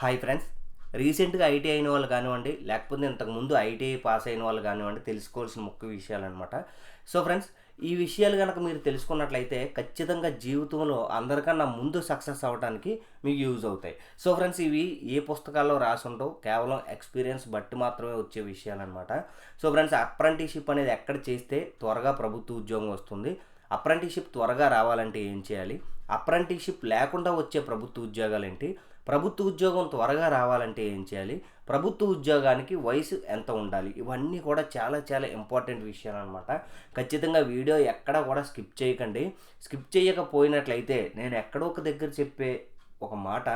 Hi friends. రీసెంట్‌గా IT అయిన వాళ్ళు కానివ్వండి, లేకపోతే ఇంతకుముందు ఐటీఐ పాస్ అయిన వాళ్ళు కానివ్వండి, తెలుసుకోవాల్సిన ముఖ్య విషయాలనమాట. సో ఫ్రెండ్స్, ఈ విషయాలు గనక మీరు తెలుసుకున్నట్లయితే ఖచ్చితంగా జీవితంలో అందరికన్నా ముందు సక్సెస్ అవ్వడానికి మీకు యూజ్ అవుతాయి. సో ఫ్రెండ్స్, ఇవి ఏ పుస్తకాల్లో రాసుండవు. కేవలం ఎక్స్‌పీరియన్స్ బట్టి మాత్రమే వచ్చే విషయాలనమాట. సో ఫ్రెండ్స్, అప్రెంటిస్‌షిప్ అనేది ఎక్కడ చేస్తే త్వరగా ప్రభుత్వ ఉద్యోగం వస్తుంది? అప్రెంటిస్‌షిప్ త్వరగా రావాలంటే ఏం చేయాలి? అప్రెంటిస్‌షిప్ లేకుండా వచ్చే ప్రభుత్వ ఉద్యోగాలేంటి? ప్రభుత్వ ఉద్యోగం త్వరగా రావాలంటే ఏం చేయాలి? ప్రభుత్వ ఉద్యోగానికి వయసు ఎంత ఉండాలి? ఇవన్నీ కూడా చాలా చాలా ఇంపార్టెంట్ విషయాలనమాట. ఖచ్చితంగా వీడియో ఎక్కడ కూడా స్కిప్ చేయకండి. స్కిప్ చేయకపోయినట్లయితే నేను ఎక్కడో ఒక దగ్గర చెప్పే ఒక మాట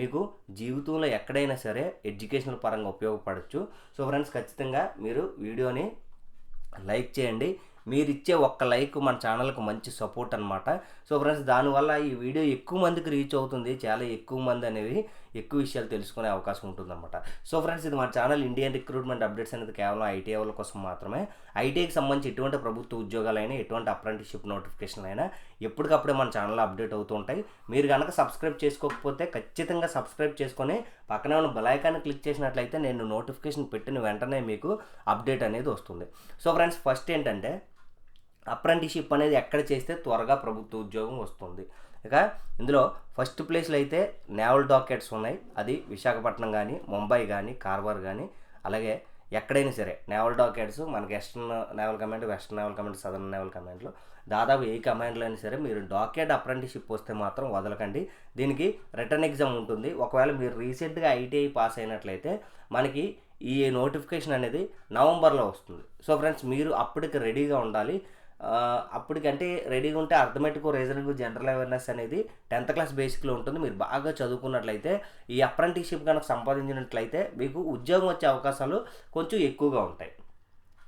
మీకు జీవితంలో ఎక్కడైనా సరే ఎడ్యుకేషనల్ పరంగా ఉపయోగపడొచ్చు. సో ఫ్రెండ్స్, ఖచ్చితంగా మీరు వీడియోని లైక్ చేయండి. మీరిచ్చే ఒక్క లైక్ మన ఛానల్‌కి మంచి సపోర్ట్ అనమాట. సో ఫ్రెండ్స్, దానివల్ల ఈ వీడియో ఎక్కువ మందికి రీచ్ అవుతుంది. చాలా ఎక్కువ మంది అనేవి ఎక్కువ విషయాలు తెలుసుకునే అవకాశం ఉంటుందన్నమాట. సో ఫ్రెండ్స్, ఇది మన ఛానల్ ఇండియన్ రిక్రూట్మెంట్ అప్డేట్స్ అనేది కేవలం ఐటీ వాళ్ళ కోసం మాత్రమే. ఐటీఐకి సంబంధించి ఎటువంటి ప్రభుత్వ ఉద్యోగాలైనా, ఎటువంటి అప్రెంటిస్‌షిప్ నోటిఫికేషన్‌లైనా ఎప్పటికప్పుడే మన ఛానల్‌లో అప్డేట్ అవుతూ ఉంటాయి. మీరు గనక సబ్స్క్రైబ్ చేసుకోకపోతే ఖచ్చితంగా సబ్స్క్రైబ్ చేసుకొని పక్కనే ఉన్న బెల్ ఐకాన్ని క్లిక్ చేసినట్లయితే నేను నోటిఫికేషన్ పెట్టిన వెంటనే మీకు అప్డేట్ అనేది వస్తుంది. సో ఫ్రెండ్స్, ఫస్ట్ ఏంటంటే అప్రెంటిస్‌షిప్ అనేది ఎక్కడ చేస్తే త్వరగా ప్రభుత్వ ఉద్యోగం వస్తుంది? ఇక ఇందులో ఫస్ట్ ప్లేస్‌లో అయితే నేవల్ డాకెట్స్ ఉన్నాయి. అది విశాఖపట్నం కానీ, ముంబై కానీ, కార్వార్ కానీ, అలాగే ఎక్కడైనా సరే నేవల్ డాకెట్స్ మనకి eastern naval command, western naval command, southern naval కమాండ్‌లో దాదాపు ఏ కమాండ్‌లో అయినా సరే మీరు డాకెట్ అప్రెంటిస్‌షిప్ వస్తే మాత్రం వదలకండి. దీనికి రిటర్న్ ఎగ్జామ్ ఉంటుంది. ఒకవేళ మీరు రీసెంట్‌గా ఐటీఐ పాస్ అయినట్లయితే మనకి ఈ నోటిఫికేషన్ అనేది నవంబర్‌లో వస్తుంది. సో ఫ్రెండ్స్, మీరు అప్పటికి రెడీగా ఉండాలి. అప్పటికంటే రెడీగా ఉంటే అర్థమెటిక్, రీజనింగ్, జనరల్ అవేర్నెస్ అనేది 10th క్లాస్ బేసిక్‌లో ఉంటుంది. మీరు బాగా చదువుకున్నట్లయితే ఈ అప్రెంటిస్‌షిప్ గనక సంపాదించినట్లయితే మీకు ఉద్యోగం వచ్చే అవకాశాలు కొంచెం ఎక్కువగా ఉంటాయి.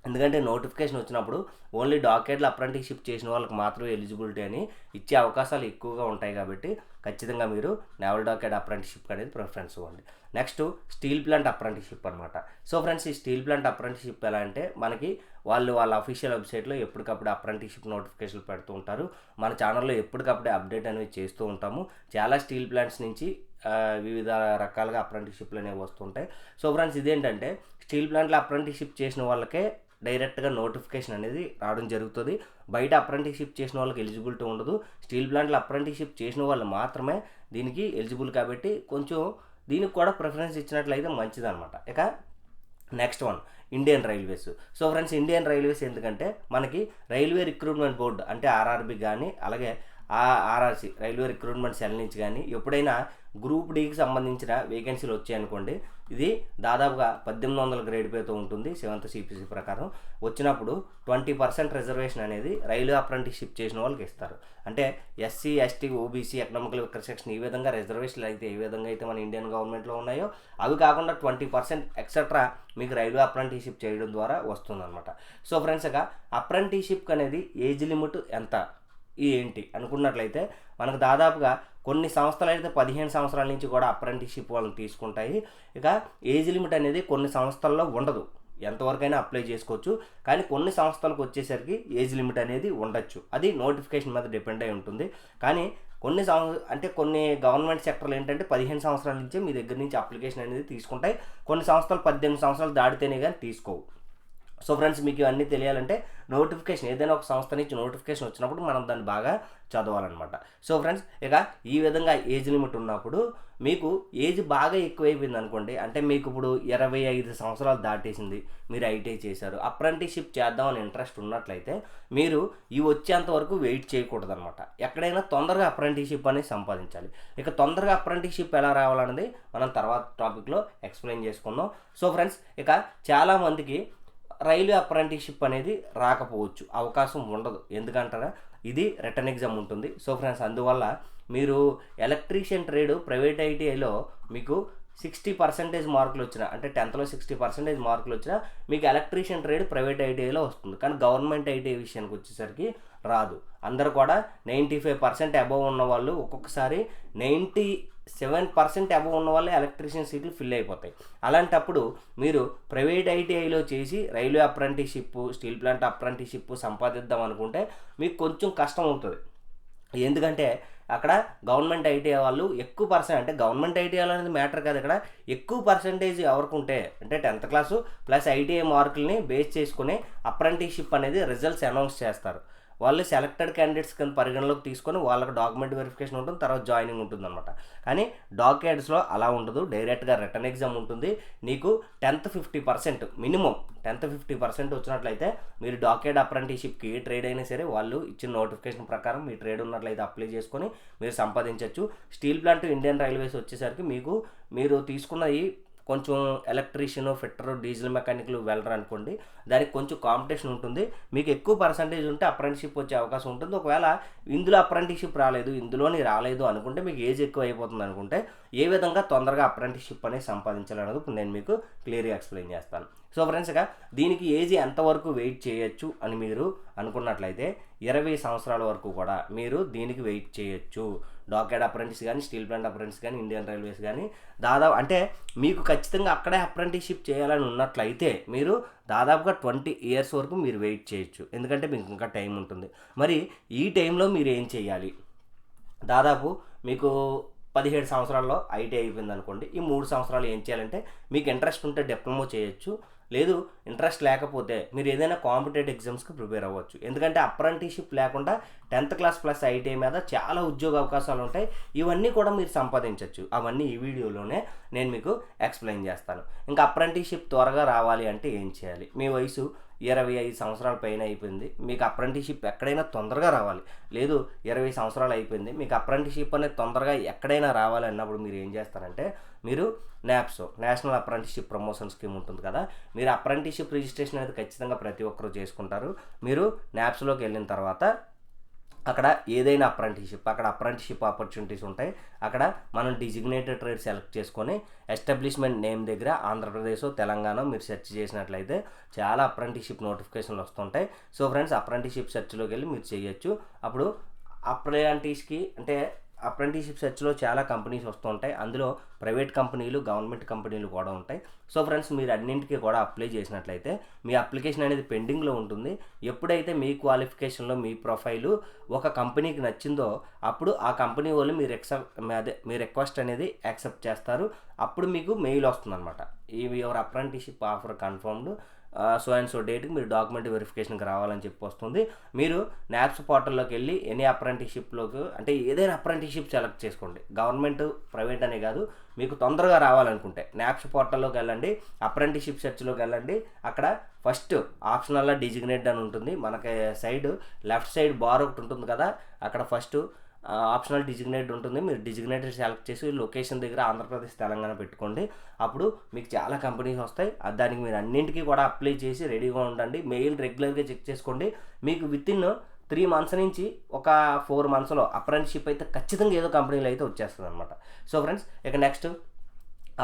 ఎందుకంటే నోటిఫికేషన్ వచ్చినప్పుడు ఓన్లీ డాకెట్‌లో అప్రెంటిస్‌షిప్ చేసిన వాళ్ళకి మాత్రమే ఎలిజిబిలిటీ అని ఇచ్చే అవకాశాలు ఎక్కువగా ఉంటాయి కాబట్టి ఖచ్చితంగా మీరు నేవల్ డాకెట్ అప్రెంటిస్‌షిప్ అనేది ప్రిఫరెన్స్ ఇవ్వండి. నెక్స్ట్ స్టీల్ ప్లాంట్ అప్రెంటిస్‌షిప్ అనమాట. సో ఫ్రెండ్స్, ఈ స్టీల్ ప్లాంట్ అప్రెంటిస్‌షిప్ ఎలా అంటే మనకి వాళ్ళ అఫీషియల్ వెబ్సైట్లో ఎప్పటికప్పుడు అప్రెంటిస్‌షిప్ నోటిఫికేషన్లు పెడుతూ ఉంటారు. మన ఛానల్లో ఎప్పటికప్పుడే అప్డేట్ అనేవి చేస్తూ ఉంటాము. చాలా స్టీల్ ప్లాంట్స్ నుంచి వివిధ రకాలుగా అప్రెంటిస్‌షిప్లు అనేవి వస్తుంటాయి. సో ఫ్రెండ్స్, ఇదేంటంటే స్టీల్ ప్లాంట్‌లో అప్రెంటిస్‌షిప్ చేసిన వాళ్ళకే డైరెక్ట్గా నోటిఫికేషన్ అనేది రావడం జరుగుతుంది. బయట అప్రెంటిస్‌షిప్ చేసిన వాళ్ళకి ఎలిజిబిలిటీ ఉండదు. స్టీల్ ప్లాంట్‌లో అప్రెంటిస్‌షిప్ చేసిన వాళ్ళు మాత్రమే దీనికి ఎలిజిబుల్ కాబట్టి కొంచెం దీనికి కూడా ప్రిఫరెన్స్ ఇచ్చినట్లయితే మంచిదన్నమాట. ఇక next one Indian railways. So friends, Indian railways ఎందుకంటే మనకి రైల్వే రిక్రూట్మెంట్ బోర్డు అంటే ఆర్ఆర్బి కానీ, అలాగే ఆర్ఆర్సి రైల్వే రిక్రూట్మెంట్ సెల్ నుంచి కానీ ఎప్పుడైనా గ్రూప్ డీకి సంబంధించిన వేకెన్సీలు వచ్చాయనుకోండి, ఇది దాదాపుగా 1800 గ్రేడ్ పేతో ఉంటుంది 7th CPC ప్రకారం. వచ్చినప్పుడు 20% రిజర్వేషన్ అనేది రైల్వే అప్రెంటిస్‌షిప్ చేసిన వాళ్ళకి ఇస్తారు. అంటే SC, ST, OBC, economical weaker section ఈ విధంగా రిజర్వేషన్లు అయితే ఏ విధంగా అయితే మన ఇండియన్ గవర్నమెంట్లో ఉన్నాయో అవి కాకుండా 20% ఎక్సెట్రా మీకు రైల్వే అప్రెంటిస్‌షిప్ చేయడం ద్వారా వస్తుందన్నమాట. సో ఫ్రెండ్స్, ఇక అప్రెంటిస్‌షిప్ అనేది ఏజ్ లిమిట్ ఎంత, ఏంటి అనుకున్నట్లయితే మనకు దాదాపుగా కొన్ని సంస్థలు అయితే 15 సంవత్సరాల నుంచి కూడా అప్రెంటిస్‌షిప్ వాళ్ళని తీసుకుంటాయి. ఇక ఏజ్ లిమిట్ అనేది కొన్ని సంస్థల్లో ఉండదు. ఎంతవరకైనా అప్లై చేసుకోవచ్చు. కానీ కొన్ని సంస్థలకు వచ్చేసరికి ఏజ్ లిమిట్ అనేది ఉండొచ్చు. అది నోటిఫికేషన్ మీద డిపెండ్ అయి ఉంటుంది. కానీ కొన్ని గవర్నమెంట్ సెక్టర్లు ఏంటంటే 15 సంవత్సరాల నుంచే మీ దగ్గర నుంచి అప్లికేషన్ అనేది తీసుకుంటాయి. కొన్ని సంస్థలు 18 సంవత్సరాలు దాటితేనే కానీ తీసుకోవు. సో ఫ్రెండ్స్, మీకు ఇవన్నీ తెలియాలంటే నోటిఫికేషన్ ఏదైనా ఒక సంస్థ నుంచి నోటిఫికేషన్ వచ్చినప్పుడు మనం దాన్ని బాగా చదవాలన్నమాట. సో ఫ్రెండ్స్, ఇక ఈ విధంగా ఏజ్ లిమిట్ ఉన్నప్పుడు మీకు ఏజ్ బాగా ఎక్కువైపోయింది అనుకోండి, అంటే మీకు ఇప్పుడు 25 సంవత్సరాలు దాటేసింది, మీరు ఐటీఐ చేశారు, అప్రెంటిస్‌షిప్ చేద్దామని ఇంట్రెస్ట్ ఉన్నట్లయితే మీరు ఇవి వచ్చేంత వరకు వెయిట్ చేయకూడదు అనమాట. ఎక్కడైనా తొందరగా అప్రెంటిస్‌షిప్ అనేది సంపాదించాలి. ఇక తొందరగా అప్రెంటిస్‌షిప్ ఎలా రావాలన్నది మనం తర్వాత టాపిక్లో ఎక్స్ప్లెయిన్ చేసుకుందాం. సో ఫ్రెండ్స్, ఇక చాలామందికి రైల్వే అప్రెంటిస్‌షిప్ అనేది రాకపోవచ్చు, అవకాశం ఉండదు. ఎందుకంటారా, ఇది రిటర్న్ ఎగ్జామ్ ఉంటుంది. సో ఫ్రెండ్స్, అందువల్ల మీరు ఎలక్ట్రీషియన్ ట్రేడ్ ప్రైవేట్ ఐటీఐలో మీకు 60% మార్కులు వచ్చినా, అంటే 10thలో 60% మార్కులు వచ్చినా మీకు ఎలక్ట్రీషియన్ ట్రేడ్ ప్రైవేట్ ఐటీఐలో వస్తుంది. కానీ గవర్నమెంట్ ఐటీఐ విషయానికి వచ్చేసరికి రాదు. అందరూ కూడా 95% అబవ్ ఉన్న వాళ్ళు, ఒక్కొక్కసారి 97% అబవ్ ఉన్న వాళ్ళే ఎలక్ట్రీషియన్ సీట్లు ఫిల్ అయిపోతాయి. అలాంటప్పుడు మీరు ప్రైవేట్ ఐటీఐలో చేసి railway apprenticeship, steel plant apprenticeship సంపాదిద్దాం అనుకుంటే మీకు కొంచెం కష్టం అవుతుంది. ఎందుకంటే అక్కడ గవర్నమెంట్ ఐటీఐ వాళ్ళు ఎక్కువ పర్సెంట్, అంటే గవర్నమెంట్ ఐటీఐ అనేది మ్యాటర్ కాదు, ఇక్కడ ఎక్కువ పర్సెంటేజ్ ఎవరికి ఉంటే అంటే 10th క్లాసు ప్లస్ ఐటీఐ మార్కుల్ని బేస్ చేసుకుని అప్రెంటిస్షిప్ అనేది రిజల్ట్స్ అనౌన్స్ చేస్తారు. వాళ్ళు సెలెక్టెడ్ క్యాండిడేట్స్ కింద పరిగణలోకి తీసుకొని వాళ్ళకి డాక్యుమెంట్ వెరిఫికేషన్ ఉంటుంది, తర్వాత జాయినింగ్ ఉంటుంది అనమాట. కానీ డాక్యాడ్స్లో అలా ఉండదు, డైరెక్ట్గా రిటర్న్ ఎగ్జామ్ ఉంటుంది. నీకు 10th 50% మినిమం 10th 50% వచ్చినట్లయితే మీరు డాక్యాడ్ అప్రెంటిస్షిప్కి ఏ ట్రేడ్ అయినా సరే వాళ్ళు ఇచ్చిన నోటిఫికేషన్ ప్రకారం మీ ట్రేడ్ ఉన్నట్లయితే అప్లై చేసుకొని మీరు సంపాదించవచ్చు. స్టీల్ ప్లాంట్ ఇండియన్ రైల్వేస్ వచ్చేసరికి మీరు తీసుకున్న ఈ కొంచెం ఎలక్ట్రీషియన్, ఫిట్టరు, డీజిల్ మెకానిక్లు వెళ్ళరు అనుకోండి, దానికి కొంచెం కాంపిటీషన్ ఉంటుంది. మీకు ఎక్కువ పర్సంటేజ్ ఉంటే అప్రెంటిస్షిప్ వచ్చే అవకాశం ఉంటుంది. ఒకవేళ ఇందులో అప్రెంటిస్షిప్ ఇందులోని రాలేదు అనుకుంటే, మీకు ఏజ్ ఎక్కువ అయిపోతుంది అనుకుంటే, ఏ విధంగా తొందరగా అప్రెంటిస్షిప్ అనేది సంపాదించాలనేది ఇప్పుడు నేను మీకు క్లియర్గా ఎక్స్ప్లెయిన్ చేస్తాను. సో ఫ్రెండ్స్, ఇక దీనికి ఏజ్ ఎంతవరకు వెయిట్ చేయొచ్చు అని మీరు అనుకున్నట్లయితే 20 సంవత్సరాల వరకు కూడా మీరు దీనికి వెయిట్ చేయొచ్చు. డాక్యాడ్ అప్రెంటిస్ కానీ, స్టీల్ ప్లాంట్ అప్రెంటిస్ కానీ, ఇండియన్ రైల్వేస్ కానీ దాదాపు అంటే మీకు ఖచ్చితంగా అక్కడే అప్రెంటిస్షిప్ చేయాలని ఉన్నట్లయితే మీరు దాదాపుగా 20 years వరకు మీరు వెయిట్ చేయొచ్చు. ఎందుకంటే మీకు ఇంకా టైం ఉంటుంది. మరి ఈ టైంలో మీరు ఏం చేయాలి? దాదాపు మీకు 17 సంవత్సరాల్లో ఐటీఐ అయిపోయింది అనుకోండి. ఈ 3 సంవత్సరాలు ఏం చేయాలంటే, మీకు ఇంట్రెస్ట్ ఉంటే డిప్లొమా చేయొచ్చు, లేదు ఇంట్రెస్ట్ లేకపోతే మీరు ఏదైనా కాంపిటేటివ్ ఎగ్జామ్స్కి ప్రిపేర్ అవ్వచ్చు. ఎందుకంటే అప్రెంటిస్షిప్ లేకుండా 10th క్లాస్ ప్లస్ ఐటీఐ మీద చాలా ఉద్యోగ అవకాశాలు ఉంటాయి. ఇవన్నీ కూడా మీరు సంపాదించవచ్చు. అవన్నీ ఈ వీడియోలోనే నేను మీకు ఎక్స్ప్లెయిన్ చేస్తాను. ఇంకా అప్రెంటిస్షిప్ త్వరగా రావాలి అంటే ఏం చేయాలి? మీ వయసు 25 సంవత్సరాల పైన అయిపోయింది, మీకు అప్రెంటిస్షిప్ ఎక్కడైనా తొందరగా రావాలి, లేదు 20 సంవత్సరాలు అయిపోయింది, మీకు అప్రెంటిస్షిప్ అనేది తొందరగా ఎక్కడైనా రావాలి అన్నప్పుడు మీరు ఏం చేస్తారంటే, మీరు నాప్సో, నేషనల్ అప్రెంటిస్షిప్ ప్రమోషన్ స్కీమ్ ఉంటుంది కదా, మీరు అప్రెంటిస్షిప్ రిజిస్ట్రేషన్ అనేది ఖచ్చితంగా ప్రతి ఒక్కరు చేసుకుంటారు. మీరు నాప్స్లోకి వెళ్ళిన తర్వాత అక్కడ ఏదైనా అక్కడ అప్రెంటిస్షిప్ ఆపర్చునిటీస్ ఉంటాయి. అక్కడ మనం డిజిగ్నేటెడ్ ట్రేడ్ సెలెక్ట్ చేసుకొని ఎస్టాబ్లిష్మెంట్ నేమ్ దగ్గర ఆంధ్రప్రదేశ్, తెలంగాణ మీరు సెర్చ్ చేసినట్లయితే చాలా అప్రెంటిస్షిప్ నోటిఫికేషన్లు వస్తుంటాయి. సో ఫ్రెండ్స్, అప్రెంటిస్షిప్ సెర్చ్లోకి వెళ్ళి మీరు చేయొచ్చు. అప్పుడు అప్రెంటిస్షిప్ సెర్చ్లో చాలా కంపెనీస్ వస్తూ ఉంటాయి. అందులో ప్రైవేట్ కంపెనీలు, గవర్నమెంట్ కంపెనీలు కూడా ఉంటాయి. సో ఫ్రెండ్స్, మీరు అన్నింటికీ కూడా అప్లై చేసినట్లయితే మీ అప్లికేషన్ అనేది పెండింగ్లో ఉంటుంది. ఎప్పుడైతే మీ క్వాలిఫికేషన్లో మీ ప్రొఫైలు ఒక కంపెనీకి నచ్చిందో అప్పుడు ఆ కంపెనీ వాళ్ళు మీ రిక్వెస్ట్ అనేది యాక్సెప్ట్ చేస్తారు. అప్పుడు మీకు మెయిల్ వస్తుంది అనమాట, your apprenticeship offer confirmed so and so డేట్కి మీరు డాక్యుమెంట్ వెరిఫికేషన్కి రావాలని చెప్పి వస్తుంది. మీరు నాప్స్ పోర్టల్లోకి వెళ్ళి ఎనీ అప్రెంటిస్షిప్లోకి అంటే ఏదైనా అప్రెంటిస్షిప్ సెలెక్ట్ చేసుకోండి. గవర్నమెంట్, ప్రైవేట్ అనే కాదు, మీకు తొందరగా రావాలనుకుంటే నాప్స్ పోర్టల్లోకి వెళ్ళండి, అప్రెంటిస్షిప్ సెర్చ్లోకి వెళ్ళండి. అక్కడ ఫస్ట్ ఆప్షనల్లా డిజిగ్నేట్ అని ఉంటుంది. మనకి లెఫ్ట్ సైడ్ బార్ ఒకటి ఉంటుంది కదా, అక్కడ ఫస్ట్ ఆప్షనల్ డిజిగ్నేట్ ఉంటుంది. మీరు డిజిగ్నేటెడ్ సెలెక్ట్ చేసి లొకేషన్ దగ్గర ఆంధ్రప్రదేశ్, తెలంగాణ పెట్టుకోండి. అప్పుడు మీకు చాలా కంపెనీస్ వస్తాయి. దానికి మీరు అన్నింటికీ కూడా అప్లై చేసి రెడీగా ఉండండి. మెయిల్ రెగ్యులర్గా చెక్ చేసుకోండి. మీకు వితిన్ 3 months నుంచి ఒక 4 monthsలో అప్రెంటిస్షిప్ అయితే ఖచ్చితంగా ఏదో కంపెనీలో అయితే వచ్చేస్తుంది అనమాట. సో ఫ్రెండ్స్, ఇక నెక్స్ట్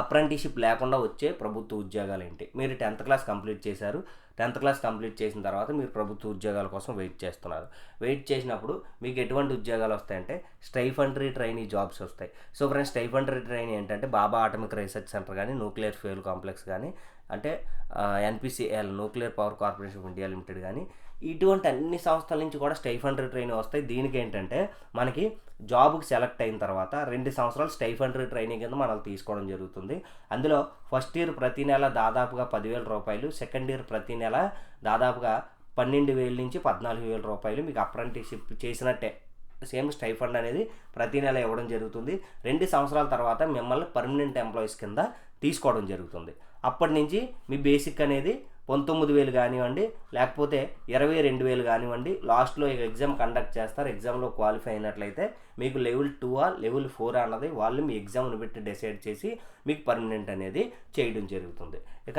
అప్రెంటిస్షిప్ లేకుండా వచ్చే ప్రభుత్వ ఉద్యోగాలు ఏంటి? మీరు 10th క్లాస్ కంప్లీట్ చేశారు. 10th క్లాస్ కంప్లీట్ చేసిన తర్వాత మీరు ప్రభుత్వ ఉద్యోగాల కోసం వెయిట్ చేస్తున్నారు. వెయిట్ చేసినప్పుడు మీకు ఎటువంటి ఉద్యోగాలు వస్తాయంటే స్టైఫండరీ ట్రైనీ జాబ్స్ వస్తాయి. సో ఫ్రెండ్స్, స్టైఫండరీ ట్రైనీ ఏంటంటే బాబా ఆటమిక్ రీసెర్చ్ సెంటర్ కానీ, న్యూక్లియర్ ఫ్యూయల్ కాంప్లెక్స్ కానీ, అంటే NPCL nuclear power corporation of India limited కానీ, ఇటువంటి అన్ని సంస్థల నుంచి కూడా స్టైఫండరీ ట్రైనీ వస్తాయి. దీనికి ఏంటంటే మనకి జాబ్కి సెలెక్ట్ అయిన తర్వాత 2 సంవత్సరాలు స్టైఫండరీ ట్రైనింగ్ కింద మనల్ని తీసుకోవడం జరుగుతుంది. అందులో ఫస్ట్ ఇయర్ ప్రతి నెల దాదాపుగా 10,000 రూపాయలు, సెకండ్ ఇయర్ ప్రతి నెల దాదాపుగా 12,000 నుంచి 14,000 రూపాయలు మీకు అప్రెంటిస్షిప్ చేసినట్టే సేమ్ స్టైఫండ్ అనేది ప్రతి నెల ఇవ్వడం జరుగుతుంది. 2 సంవత్సరాల తర్వాత మిమ్మల్ని పర్మనెంట్ ఎంప్లాయీస్ కింద తీసుకోవడం జరుగుతుంది. అప్పటి నుంచి మీ బేసిక్ అనేది 19,000 కానివ్వండి, లేకపోతే 22,000 కానివ్వండి. లాస్ట్లో ఎగ్జామ్ కండక్ట్ చేస్తారు. ఎగ్జామ్లో క్వాలిఫై అయినట్లయితే మీకు లెవెల్ 2 లెవెల్ 4 అన్నది వాళ్ళు మీ ఎగ్జామ్ని పెట్టి డిసైడ్ చేసి మీకు పర్మనెంట్ అనేది చేయడం జరుగుతుంది. ఇక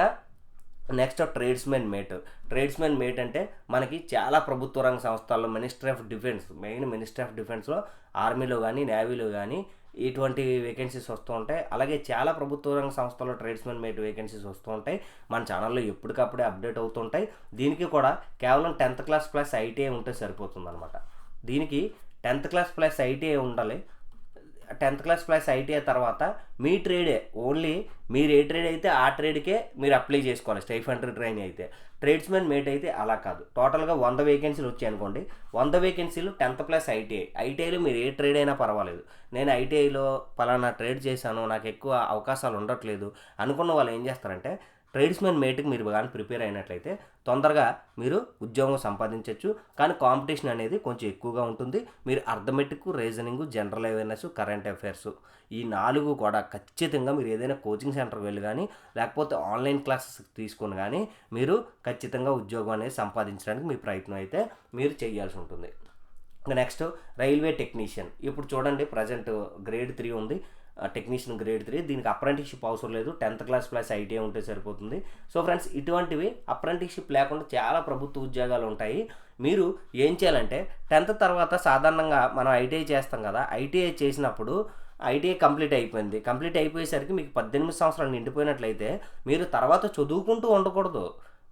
నెక్స్ట్ ట్రేడ్స్మెన్ మేట్ అంటే మనకి చాలా ప్రభుత్వ రంగ సంస్థల్లో మినిస్ట్రీ ఆఫ్ డిఫెన్స్లో ఆర్మీలో కానీ, నేవీలో కానీ ఇటువంటి వేకెన్సీస్ వస్తూ ఉంటాయి. అలాగే చాలా ప్రభుత్వ రంగ సంస్థల్లో ట్రేడ్స్మెన్ మేట్ వేకెన్సీస్ వస్తూ ఉంటాయి. మన ఛానల్లో ఎప్పటికప్పుడే అప్డేట్ అవుతుంటాయి. దీనికి కూడా కేవలం 10th క్లాస్ ప్లస్ ఐటీఐ ఉంటే సరిపోతుంది అనమాట. దీనికి 10th క్లాస్ ప్లస్ ఐటీఐ ఉండాలి. 10th క్లాస్ ప్లస్ ఐటీఐ తర్వాత మీ ట్రేడే, ఓన్లీ మీరు ఏ ట్రేడ్ అయితే ఆ ట్రేడ్కే మీరు అప్లై చేసుకోవాలి. స్టైఫండరీ ట్రైన్ అయితే, ట్రేడ్స్మెన్ మేట్ అయితే అలా కాదు. టోటల్గా 100 వేకెన్సీలు వచ్చాయి అనుకోండి, 100 వేకెన్సీలు 10th ప్లస్ ఐటీఐ. ఐటీఐలో మీరు ఏ ట్రేడ్ అయినా పర్వాలేదు. నేను ఐటీఐలో పలానా ట్రేడ్ చేశాను, నాకు ఎక్కువ అవకాశాలు ఉండట్లేదు అనుకున్న వాళ్ళు ఏం చేస్తారంటే, ట్రేడ్స్మెన్ మేట్కి మీరు కానీ ప్రిపేర్ అయినట్లయితే తొందరగా మీరు ఉద్యోగం సంపాదించవచ్చు. కానీ కాంపిటీషన్ అనేది కొంచెం ఎక్కువగా ఉంటుంది. మీరు arithmetic, reasoning, general awareness, current affairs ఈ 4 కూడా ఖచ్చితంగా మీరు ఏదైనా కోచింగ్ సెంటర్కి వెళ్ళి కానీ లేకపోతే ఆన్లైన్ క్లాసెస్ తీసుకొని కానీ మీరు ఖచ్చితంగా ఉద్యోగం అనేది సంపాదించడానికి మీ ప్రయత్నం అయితే మీరు చేయాల్సి ఉంటుంది. Next railway technician. ఇప్పుడు చూడండి, ప్రజెంట్ గ్రేడ్ 3 ఉంది, టెక్నీషియన్ గ్రేడ్ 3. దీనికి అప్రెంటిస్షిప్ అవసరం లేదు, 10th క్లాస్ ప్లస్ ఐటీఐ ఉంటే సరిపోతుంది. సో ఫ్రెండ్స్, ఇటువంటివి అప్రెంటిస్షిప్ లేకుండా చాలా ప్రభుత్వ ఉద్యోగాలు ఉంటాయి. మీరు ఏం చేయాలంటే 10th తర్వాత సాధారణంగా మనం ఐటీఐ చేస్తాం కదా, ఐటీఐ చేసినప్పుడు ఐటీఐ కంప్లీట్ అయిపోయింది. కంప్లీట్ అయిపోయేసరికి మీకు 18 సంవత్సరాలు నిండిపోయినట్లయితే మీరు తర్వాత చదువుకుంటూ ఉండకూడదు.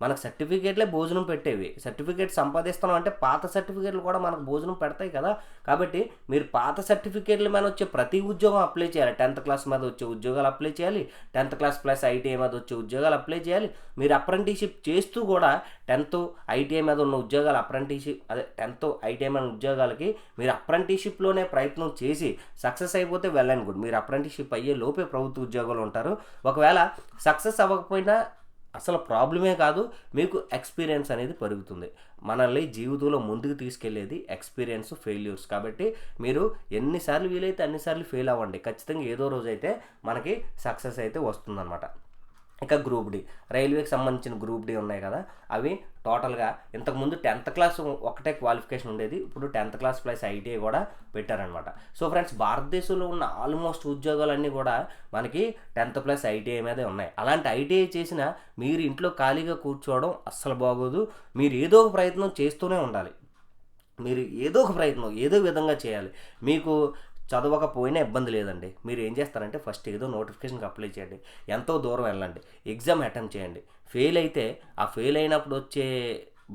మనకు సర్టిఫికేట్లే భోజనం పెట్టేవి. సర్టిఫికేట్ సంపాదిస్తున్నాం అంటే పాత సర్టిఫికేట్లు కూడా మనకు భోజనం పెడతాయి కదా. కాబట్టి మీరు పాత సర్టిఫికేట్ల మీద వచ్చే ప్రతి ఉద్యోగం అప్లై చేయాలి. 10th క్లాస్ మీద వచ్చే ఉద్యోగాలు అప్లై చేయాలి, 10th క్లాస్ ప్లస్ ఐటీఐ మీద వచ్చే ఉద్యోగాలు అప్లై చేయాలి. మీరు అప్రెంటిస్షిప్ చేస్తూ కూడా 10th ఐటీఐ మీద ఉన్న ఉద్యోగాలు 10th ఐటీఐ మీద ఉద్యోగాలకి మీరు అప్రెంటిస్షిప్లోనే ప్రయత్నం చేసి సక్సెస్ అయిపోతే వెల్ అండ్ గుడ్. మీరు అప్రెంటిస్షిప్ అయ్యే లోపే ప్రభుత్వ ఉద్యోగాలు ఉంటారు. ఒకవేళ సక్సెస్ అవ్వకపోయినా అసలు ప్రాబ్లమే కాదు, మీకు ఎక్స్పీరియన్స్ అనేది పెరుగుతుంది. మనల్ని జీవితంలో ముందుకు తీసుకెళ్లేది ఎక్స్పీరియన్స్, ఫెయిల్యూర్స్. కాబట్టి మీరు ఎన్నిసార్లు వీలైతే అన్నిసార్లు ఫెయిల్ అవ్వండి, ఖచ్చితంగా ఏదో రోజు అయితే మనకి సక్సెస్ అయితే వస్తుందన్నమాట. ఇక గ్రూప్ డి, రైల్వేకి సంబంధించిన గ్రూప్ డి ఉన్నాయి కదా, అవి టోటల్గా ఇంతకుముందు 10th క్లాస్ ఒకటే క్వాలిఫికేషన్ ఉండేది, ఇప్పుడు 10th క్లాస్ ప్లస్ ఐటీఐ కూడా పెట్టారనమాట. సో ఫ్రెండ్స్, భారతదేశంలో ఉన్న ఆల్మోస్ట్ ఉద్యోగాలన్నీ కూడా మనకి 10th ప్లస్ ఐటీఐ మీదే ఉన్నాయి. అలాంటి ఐటీఐ చేసిన మీరు ఇంట్లో ఖాళీగా కూర్చోవడం అస్సలు బాగోదు. మీరు ఏదో ఒక ప్రయత్నం చేస్తూనే ఉండాలి. మీరు ఏదో ఒక ప్రయత్నం ఏదో విధంగా చేయాలి. మీకు చదవకపోయినా ఇబ్బంది లేదండి. మీరు ఏం చేస్తారంటే ఫస్ట్ ఏదో నోటిఫికేషన్కి అప్లై చేయండి, ఎంతో దూరం వెళ్ళండి, ఎగ్జామ్ అటెంప్ట్ చేయండి. ఫెయిల్ అయితే ఆ ఫెయిల్ అయినప్పుడు వచ్చే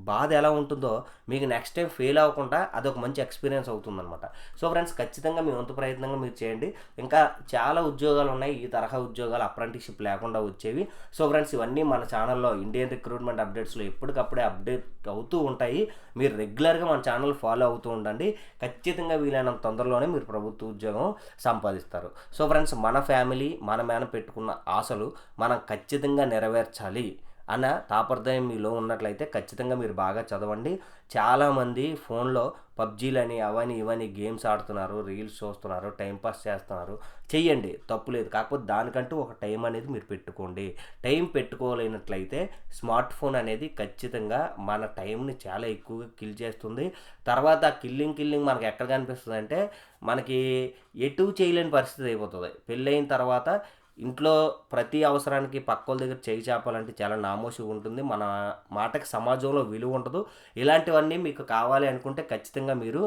బాధ ఎలా ఉంటుందో మీకు నెక్స్ట్ టైం ఫెయిల్ అవ్వకుండా అదొక మంచి ఎక్స్పీరియన్స్ అవుతుందన్నమాట. సో ఫ్రెండ్స్, ఖచ్చితంగా మీ వంతు ప్రయత్నంగా మీరు చేయండి. ఇంకా చాలా ఉద్యోగాలు ఉన్నాయి, ఈ తరహా ఉద్యోగాలు అప్రెంటిస్షిప్ లేకుండా వచ్చేవి. సో ఫ్రెండ్స్, ఇవన్నీ మన ఛానల్లో ఇండియన్ రిక్రూట్మెంట్ అప్డేట్స్లో ఎప్పటికప్పుడే అప్డేట్ అవుతూ ఉంటాయి. మీరు రెగ్యులర్గా మన ఛానల్ ఫాలో అవుతూ ఉండండి. ఖచ్చితంగా వీలైనంత తొందరలోనే మీరు ప్రభుత్వ ఉద్యోగం సంపాదిస్తారు. సో ఫ్రెండ్స్, మన ఫ్యామిలీ మన మీద పెట్టుకున్న ఆశలు మనం ఖచ్చితంగా నెరవేర్చాలి అన్న తాపర్దయం మీలో ఉన్నట్లయితే ఖచ్చితంగా మీరు బాగా చదవండి. చాలామంది ఫోన్లో పబ్జీలని అవని ఇవని గేమ్స్ ఆడుతున్నారు, రీల్స్ చూస్తున్నారు, టైంపాస్ చేస్తున్నారు. చెయ్యండి, తప్పులేదు. కాకపోతే దానికంటూ ఒక టైం అనేది మీరు పెట్టుకోండి. టైం పెట్టుకోలేనట్లయితే స్మార్ట్ ఫోన్ అనేది ఖచ్చితంగా మన టైంని చాలా ఎక్కువగా కిల్ చేస్తుంది. తర్వాత కిల్లింగ్ మనకి ఎక్కడ కనిపిస్తుంది అంటే మనకి ఎటు చేయలేని పరిస్థితి అయిపోతుంది. పెళ్ళైన తర్వాత ఇంట్లో ప్రతి అవసరానికి పక్కోళ్ళ దగ్గర చేయి చాపాలంటే చాలా నామోషిగా ఉంటుంది. మన మాటకి సమాజంలో విలువ ఉండదు. ఇలాంటివన్నీ మీకు కావాలి అనుకుంటే ఖచ్చితంగా మీరు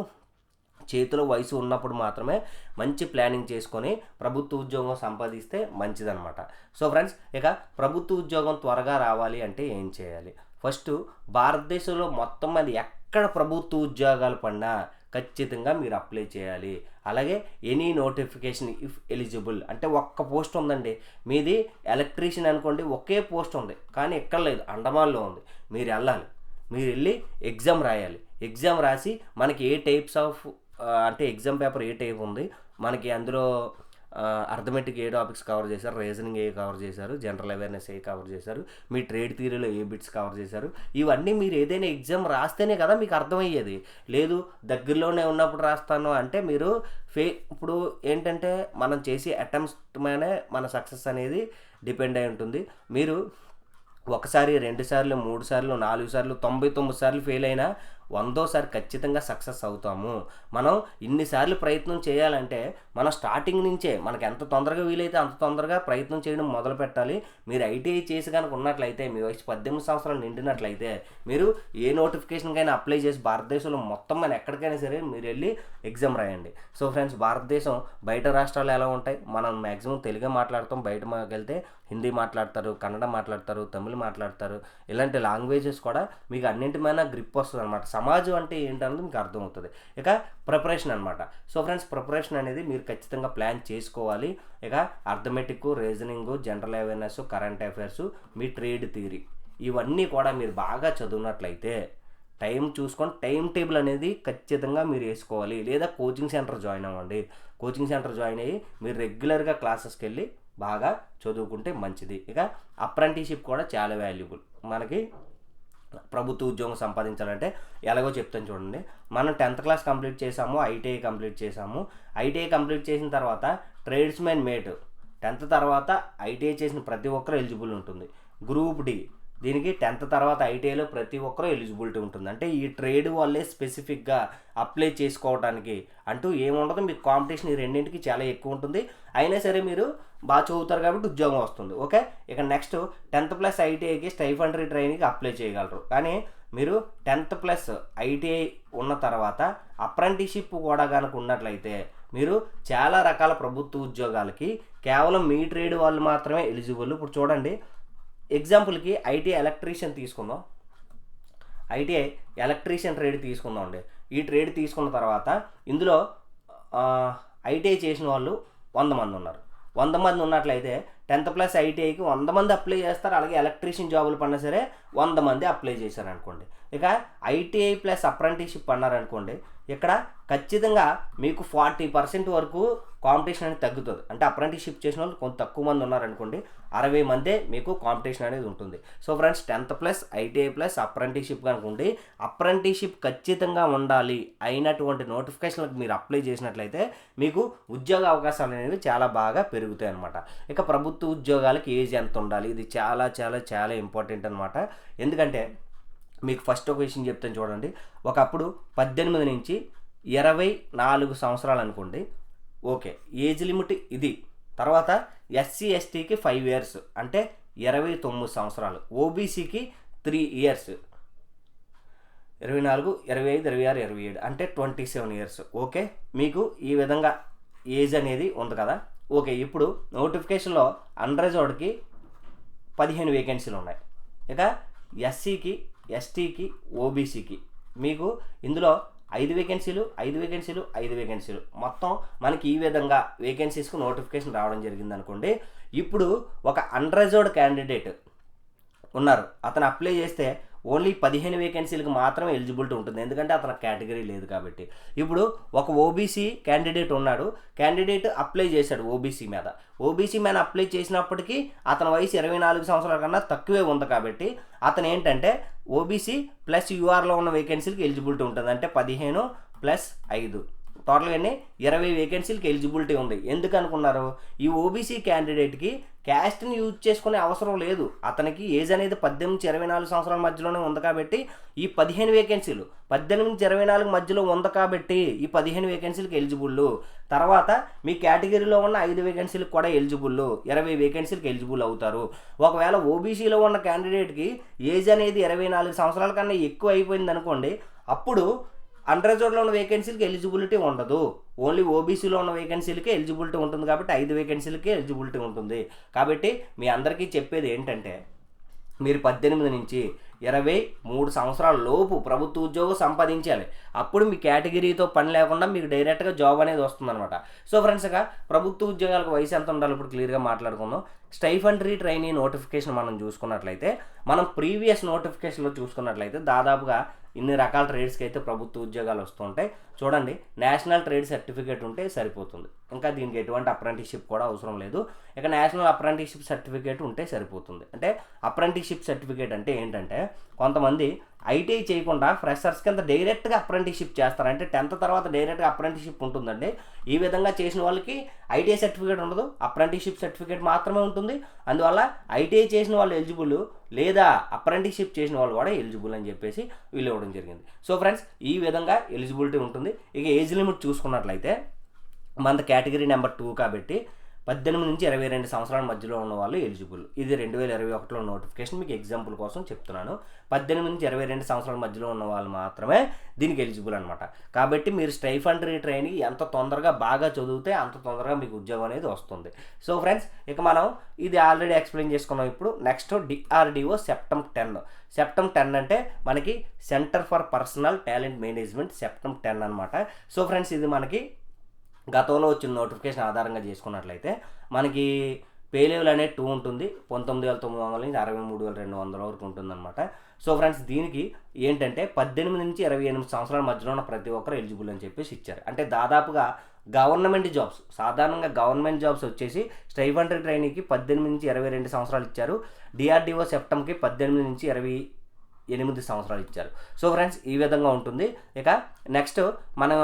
చేతిలో వయసు ఉన్నప్పుడు మాత్రమే మంచి ప్లానింగ్ చేసుకొని ప్రభుత్వ ఉద్యోగం సంపాదిస్తే మంచిదన్నమాట. సో ఫ్రెండ్స్, ఇక ప్రభుత్వ ఉద్యోగం త్వరగా రావాలి అంటే ఏం చేయాలి? ఫస్ట్, భారతదేశంలో మొత్తం మీద ఎక్కడ ప్రభుత్వ ఉద్యోగాలు పడినా ఖచ్చితంగా మీరు అప్లై చేయాలి. అలాగే ఎనీ నోటిఫికేషన్ ఇఫ్ ఎలిజిబుల్ అంటే ఒక్క పోస్ట్ ఉందండి, మీది ఎలక్ట్రీషియన్ అనుకోండి, ఒకే పోస్ట్ ఉంది కానీ ఎక్కడ లేదు, అండమాన్లో ఉంది. మీరు వెళ్ళాలి, మీరు వెళ్ళి ఎగ్జామ్ రాయాలి. ఎగ్జామ్ రాసి మనకి ఏ టైప్స్ ఆఫ్ అంటే ఎగ్జామ్ పేపర్ ఏ టైప్ ఉంది, మనకి అందులో అర్థమెటిక్ ఏ టాపిక్స్ కవర్ చేశారు, రీజనింగ్ ఏ కవర్ చేశారు, జనరల్ అవేర్నెస్ ఏ కవర్ చేశారు, మీ ట్రేడ్ థియరీలో ఏ బిట్స్ కవర్ చేశారు, ఇవన్నీ మీరు ఏదైనా ఎగ్జామ్ రాస్తేనే కదా మీకు అర్థమయ్యేది. లేదు దగ్గరలోనే ఉన్నప్పుడు రాస్తాను అంటే మీరు ఇప్పుడు ఏంటంటే మనం చేసే అటెంప్ట్స్ మీదనే మన సక్సెస్ అనేది డిపెండ్ అయి ఉంటుంది. మీరు ఒకసారి, 2 సార్లు, 3 సార్లు, 4 సార్లు, 99 సార్లు ఫెయిల్ అయినా 100వ ఖచ్చితంగా సక్సెస్ అవుతాము. మనం ఇన్నిసార్లు ప్రయత్నం చేయాలంటే మనం స్టార్టింగ్ నుంచే మనకు ఎంత తొందరగా వీలైతే అంత తొందరగా ప్రయత్నం చేయడం మొదలు పెట్టాలి. మీరు ఐటీఐ చేసి కనుక ఉన్నట్లయితే, మీ వయసు 18 సంవత్సరాలు నిండినట్లయితే మీరు ఏ నోటిఫికేషన్కైనా అప్లై చేసి భారతదేశంలో మొత్తం మన ఎక్కడికైనా సరే మీరు వెళ్ళి ఎగ్జామ్ రాయండి. సో ఫ్రెండ్స్, భారతదేశం బయట రాష్ట్రాలు ఎలా ఉంటాయి? మనం మ్యాక్సిమం తెలుగే మాట్లాడతాం. బయట వెళ్తే హిందీ మాట్లాడతారు, కన్నడ మాట్లాడతారు, తమిళ్ మాట్లాడతారు. ఇలాంటి లాంగ్వేజెస్ కూడా మీకు అన్నింటి మీద గ్రిప్ వస్తుంది అనమాట. సమాజం అంటే ఏంటన్నది మీకు అర్థమవుతుంది. ఇక ప్రిపరేషన్ అనమాట. సో ఫ్రెండ్స్, ప్రిపరేషన్ అనేది మీరు ఖచ్చితంగా ప్లాన్ చేసుకోవాలి. ఇక arithmetic, reasoning, general awareness, current affairs, మీ ట్రేడ్ థియరీ, ఇవన్నీ కూడా మీరు బాగా చదివినట్లయితే టైం చూసుకొని టైం టేబుల్ అనేది ఖచ్చితంగా మీరు వేసుకోవాలి. లేదా కోచింగ్ సెంటర్ జాయిన్ అవ్వండి. కోచింగ్ సెంటర్ జాయిన్ అయ్యి మీరు రెగ్యులర్గా క్లాసెస్కి వెళ్ళి బాగా చదువుకుంటే మంచిది. ఇక అప్రెంటిస్షిప్ కూడా చాలా వాల్యుబుల్. మనకి ప్రభుత్వ ఉద్యోగం సంపాదించాలంటే ఎలాగో చెప్తాను చూడండి. మనం 10th క్లాస్ కంప్లీట్ చేసాము, ఐటీఐ కంప్లీట్ చేసాము. ఐటీఐ కంప్లీట్ చేసిన తర్వాత ట్రేడ్స్మెన్ మేట్, 10th తర్వాత ఐటీఐ చేసిన ప్రతి ఒక్కరు ఎలిజిబుల్ ఉంటుంది. గ్రూప్ డి, దీనికి 10th తర్వాత ఐటీఐలో ప్రతి ఒక్కరూ ఎలిజిబిలిటీ ఉంటుంది. అంటే ఈ ట్రేడ్ వాళ్ళే స్పెసిఫిక్గా అప్లై చేసుకోవడానికి అంటూ ఏముండదు. మీకు కాంపిటీషన్ ఈ రెండింటికి చాలా ఎక్కువ ఉంటుంది. అయినా సరే మీరు బాగా చదువుతారు కాబట్టి ఉద్యోగం వస్తుంది. ఓకే, ఇక నెక్స్ట్ 10th+ ఐటీఐకి స్టైఫండరీ ట్రైనింగ్కి అప్లై చేయగలరు. కానీ మీరు 10th+ ఐటీఐ ఉన్న తర్వాత అప్రెంటిస్షిప్ కూడా కనుక ఉన్నట్లయితే మీరు చాలా రకాల ప్రభుత్వ ఉద్యోగాలకి కేవలం మీ ట్రేడ్ వాళ్ళు మాత్రమే ఎలిజిబుల్. ఇప్పుడు చూడండి, ఎగ్జాంపుల్కి ఐటీఐ ఎలక్ట్రీషియన్ తీసుకుందాం. ఐటీఐ ఎలక్ట్రీషియన్ ట్రేడ్ తీసుకుందాం అండి. ఈ ట్రేడ్ తీసుకున్న తర్వాత ఇందులో ఐటీఐ చేసిన వాళ్ళు 100 మంది ఉన్నారు. 100 మంది ఉన్నట్లయితే 10th+ ఐటీఐకి 100 మంది అప్లై చేస్తారు. అలాగే ఎలక్ట్రీషియన్ జాబులు పడినా సరే 100 మంది అప్లై చేశారనుకోండి. ఇక ఐటీఐ ప్లస్ అప్రెంటిస్షిప్ అన్నారనుకోండి, ఇక్కడ ఖచ్చితంగా మీకు 40% వరకు కాంపిటీషన్ అనేది తగ్గుతుంది. అంటే అప్రెంటిస్షిప్ చేసిన వాళ్ళు కొంత తక్కువ మంది ఉన్నారనుకోండి, 60 మందే మీకు కాంపిటీషన్ అనేది ఉంటుంది. So friends, 10th+ ITI plus apprenticeship కనుకుంటే అప్రెంటిస్షిప్ ఖచ్చితంగా ఉండాలి. అయినటువంటి నోటిఫికేషన్లకు మీరు అప్లై చేసినట్లయితే మీకు ఉద్యోగ అవకాశాలు అనేవి చాలా బాగా పెరుగుతాయి అన్నమాట. ఇక ప్రభుత్వ ఉద్యోగాలకి ఏజ్ ఎంత ఉండాలి, ఇది చాలా చాలా చాలా ఇంపార్టెంట్ అనమాట. ఎందుకంటే మీకు ఫస్ట్ ఒక విషయం చెప్తాను చూడండి. ఒకప్పుడు 18 నుంచి 24 సంవత్సరాలు అనుకోండి, ఓకే, ఏజ్ లిమిట్ ఇది. తర్వాత ఎస్సీ ఎస్టీకి 5 years అంటే 29 సంవత్సరాలు, ఓబీసీకి 3 years 24, 25, 26, 27 అంటే 27 years. ఓకే, మీకు ఈ విధంగా ఏజ్ అనేది ఉంది కదా. ఓకే, ఇప్పుడు నోటిఫికేషన్లో అండర్గ్రాడ్యుయేట్కి 15 వేకెన్సీలు ఉన్నాయి. ఇక ఎస్సీకి, ఎస్టీకి, ఓబీసీకి మీకు ఇందులో 5 వేకెన్సీలు, 5 వేకెన్సీలు, 5 వేకెన్సీలు, మొత్తం మనకి ఈ విధంగా వేకెన్సీస్కు నోటిఫికేషన్ రావడం జరిగింది అనుకోండి. ఇప్పుడు ఒక అండర్గ్రాడ్యుయేట్ క్యాండిడేట్ ఉన్నారు, అతను అప్లై చేస్తే ఓన్లీ 15 వేకెన్సీలకు మాత్రమే ఎలిజిబిలిటీ ఉంటుంది. ఎందుకంటే అతను కేటగిరీ లేదు కాబట్టి. ఇప్పుడు ఒక ఓబీసీ క్యాండిడేట్ ఉన్నాడు, క్యాండిడేట్ అప్లై చేశాడు ఓబీసీ మీద అప్లై చేసినప్పటికీ అతని వయసు 24 సంవత్సరాల కన్నా తక్కువే ఉంది కాబట్టి అతను ఏంటంటే ఓబీసీ ప్లస్ యూఆర్లో ఉన్న వేకెన్సీలకు ఎలిజిబిలిటీ ఉంటుంది. అంటే 15 + 5 టోటల్గా 20 వేకెన్సీలకి ఎలిజిబిలిటీ ఉంది. ఎందుకు అనుకున్నారు? ఈ ఓబీసీ క్యాండిడేట్కి క్యాస్ట్ని యూజ్ చేసుకునే అవసరం లేదు. అతనికి ఏజ్ అనేది 18 నుంచి 24 సంవత్సరాల మధ్యలోనే ఉంది కాబట్టి ఈ 15 వేకెన్సీలు 18 నుంచి 24 మధ్యలో ఉంది కాబట్టి ఈ 15 వేకెన్సీలకు ఎలిజిబుల్. తర్వాత మీ కేటగిరీలో ఉన్న 5 వేకెన్సీలకు కూడా ఎలిజిబుల్, 20 వేకెన్సీలకు ఎలిజిబుల్ అవుతారు. ఒకవేళ ఓబీసీలో ఉన్న క్యాండిడేట్కి ఏజ్ అనేది 24 సంవత్సరాల కన్నా ఎక్కువ అయిపోయింది అనుకోండి, అప్పుడు అండర్గ్రాడ్యుయేట్లో ఉన్న వేకెన్సీలకి ఎలిజిబిలిటీ ఉండదు. ఓన్లీ ఓబీసీలో ఉన్న వేకెన్సీలకి ఎలిజిబిలిటీ ఉంటుంది కాబట్టి 5 వేకెన్సీలకి ఎలిజిబిలిటీ ఉంటుంది. కాబట్టి మీ అందరికీ చెప్పేది ఏంటంటే మీరు 18 నుంచి 23 సంవత్సరాల లోపు ప్రభుత్వ ఉద్యోగం సంపాదించాలి. అప్పుడు మీ కేటగిరీతో పని లేకుండా మీకు డైరెక్ట్గా జాబ్ అనేది వస్తుందన్నమాట. సో ఫ్రెండ్స్, ఇక ప్రభుత్వ ఉద్యోగాలకు వయసు ఎంత ఉండాలి ఇప్పుడు క్లియర్గా మాట్లాడుకుందాం. స్టైఫండరీ ట్రైనీ నోటిఫికేషన్ మనం చూసుకున్నట్లయితే, మనం ప్రీవియస్ నోటిఫికేషన్లో చూసుకున్నట్లయితే దాదాపుగా ఇన్ని రకాల ట్రేడ్స్కి అయితే ప్రభుత్వ ఉద్యోగాలు వస్తుంటాయి. చూడండి, నేషనల్ ట్రేడ్ సర్టిఫికేట్ ఉంటే సరిపోతుంది. ఇంకా దీనికి ఎటువంటి అప్రెంటిస్షిప్ కూడా అవసరం లేదు. ఇక నేషనల్ అప్రెంటిస్షిప్ సర్టిఫికేట్ ఉంటే సరిపోతుంది. అంటే అప్రెంటిస్షిప్ సర్టిఫికేట్ అంటే ఏంటంటే, కొంతమంది ఐటీఐ చేయకుండా ఫ్రెషర్స్ కింద డైరెక్ట్గా అప్రెంటిస్షిప్ చేస్తారు. అంటే 10th తర్వాత డైరెక్ట్గా అప్రెంటిస్షిప్ ఉంటుందండి. ఈ విధంగా చేసిన వాళ్ళకి ఐటీఐ సర్టిఫికేట్ ఉండదు, అప్రెంటిస్షిప్ సర్టిఫికేట్ మాత్రమే ఉంటుంది. అందువల్ల ఐటీఐ చేసిన వాళ్ళు ఎలిజిబుల్, లేదా అప్రెంటిస్షిప్ చేసిన వాళ్ళు కూడా ఎలిజిబుల్ అని చెప్పేసి వీళ్ళు ఇవ్వడం జరిగింది. సో ఫ్రెండ్స్, ఈ విధంగా ఎలిజిబిలిటీ ఉంటుంది. ఇక ఏజ్ లిమిట్ చూసుకున్నట్లయితే మనది కేటగిరీ నెంబర్ 2 కాబట్టి 18 నుంచి 22 సంవత్సరాల మధ్యలో ఉన్న వాళ్ళు ఎలిజిబుల్. ఇది 2021లో నోటిఫికేషన్, మీకు ఎగ్జాంపుల్ కోసం చెప్తున్నాను. 18 నుంచి 22 సంవత్సరాల మధ్యలో ఉన్న వాళ్ళు మాత్రమే దీనికి ఎలిజిబుల్ అనమాట. కాబట్టి మీరు స్టైఫండ్ రీట్రైనింగ్ ఎంత తొందరగా బాగా చదివితే అంత తొందరగా మీకు ఉద్యోగం అనేది వస్తుంది. సో ఫ్రెండ్స్, ఇక మనం ఇది ఆల్రెడీ ఎక్స్ప్లెయిన్ చేసుకున్నాం. ఇప్పుడు నెక్స్ట్ డిఆర్డిఓ సెప్టెంబర్ 10 అంటే మనకి centre for personal talent management September 10 అనమాట. సో ఫ్రెండ్స్, ఇది మనకి గతంలో వచ్చిన నోటిఫికేషన్ ఆధారంగా చేసుకున్నట్లయితే మనకి పే లెవెల్ అనేది 2 ఉంటుంది. 19,900 నుంచి 63,200 వరకు ఉంటుందన్నమాట. సో ఫ్రెండ్స్, దీనికి ఏంటంటే 18 నుంచి 28 సంవత్సరాల మధ్యలో ఉన్న ప్రతి ఒక్కరు ఎలిజిబుల్ అని చెప్పేసి ఇచ్చారు. అంటే దాదాపుగా గవర్నమెంట్ జాబ్స్, సాధారణంగా గవర్నమెంట్ జాబ్స్ వచ్చేసి స్టైఫండ్ ట్రైనీకి 18 నుంచి 22 సంవత్సరాలు ఇచ్చారు. డిఆర్డిఓ సెప్టెంబర్కి 18 నుంచి 28 సంవత్సరాలు ఇచ్చారు. సో ఫ్రెండ్స్, ఈ విధంగా ఉంటుంది. ఇక నెక్స్ట్ మనం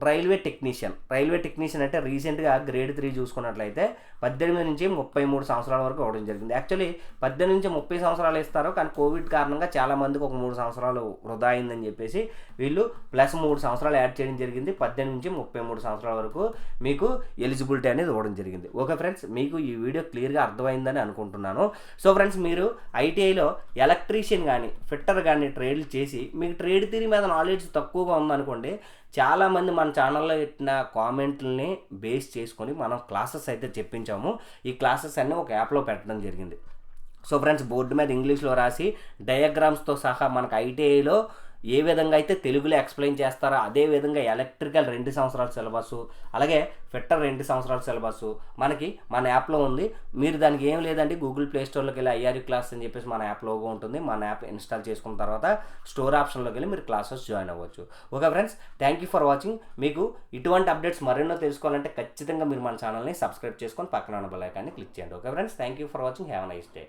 రైల్వే టెక్నీషియన్ అంటే రీసెంట్గా గ్రేడ్ 3 చూసుకున్నట్లయితే 18 నుంచి 33 సంవత్సరాల వరకు అవ్వడం జరిగింది. యాక్చువల్లీ 18 నుంచి 30 సంవత్సరాలు ఇస్తారు, కానీ కోవిడ్ కారణంగా చాలామందికి ఒక 3 సంవత్సరాలు వృధా అయిందని చెప్పేసి వీళ్ళు ప్లస్ 3 సంవత్సరాలు యాడ్ చేయడం జరిగింది. 18 నుంచి 33 సంవత్సరాల వరకు మీకు ఎలిజిబిలిటీ అనేది ఇవ్వడం జరిగింది. ఓకే ఫ్రెండ్స్, మీకు ఈ వీడియో క్లియర్గా అర్థమైందని అనుకుంటున్నాను. సో ఫ్రెండ్స్, మీరు ఐటీఐలో ఎలక్ట్రీషియన్ కానీ ఫిట్టర్ కానీ ట్రేడ్లు చేసి మీకు ట్రేడ్ థియరీ మీద నాలెడ్జ్ తక్కువగా ఉందనుకోండి, చాలామంది మన ఛానల్లో పెట్టిన కామెంట్లని బేస్ చేసుకొని మనం క్లాసెస్ అయితే చెప్పించాము. ఈ క్లాసెస్ అన్నీ ఒక యాప్లో పెట్టడం జరిగింది. సో ఫ్రెండ్స్, బోర్డు మీద ఇంగ్లీష్లో రాసి డయాగ్రామ్స్తో సహా మనకు ఐటీఐలో ఏ విధంగా అయితే తెలుగులో ఎక్స్ప్లెయిన్ చేస్తారో అదే విధంగా ఎలక్ట్రికల్ 2 సంవత్సరాల సిలబస్, అలాగే ఫిట్టర్ 2 సంవత్సరాల సిలబస్ మనకి మన యాప్లో ఉంది. మీరు దానికి ఏం లేదండి, గూగుల్ ప్లే స్టోర్లోకి వెళ్ళి ఐఆర్యూ క్లాస్ అని చెప్పేసి మన యాప్ లోగో ఉంటుంది. మన యాప్ ఇన్స్టాల్ చేసుకున్న తర్వాత స్టోర్ ఆప్షన్లోకి వెళ్ళి మీరు క్లాసెస్ జాయిన్ అవ్వచ్చు. Okay friends, thank you for watching. మీకు ఇటువంటి అప్డేట్స్ మరెన్నో తెలుసుకోవాలంటే ఖచ్చితంగా మీరు మన ఛానల్ని సబ్స్క్రైబ్ చేసుకొని పక్కన ఉన్న బెల్ ఐకాన్ని క్లిక్ చేయండి. Okay friends, thank you for watching. Have a nice day.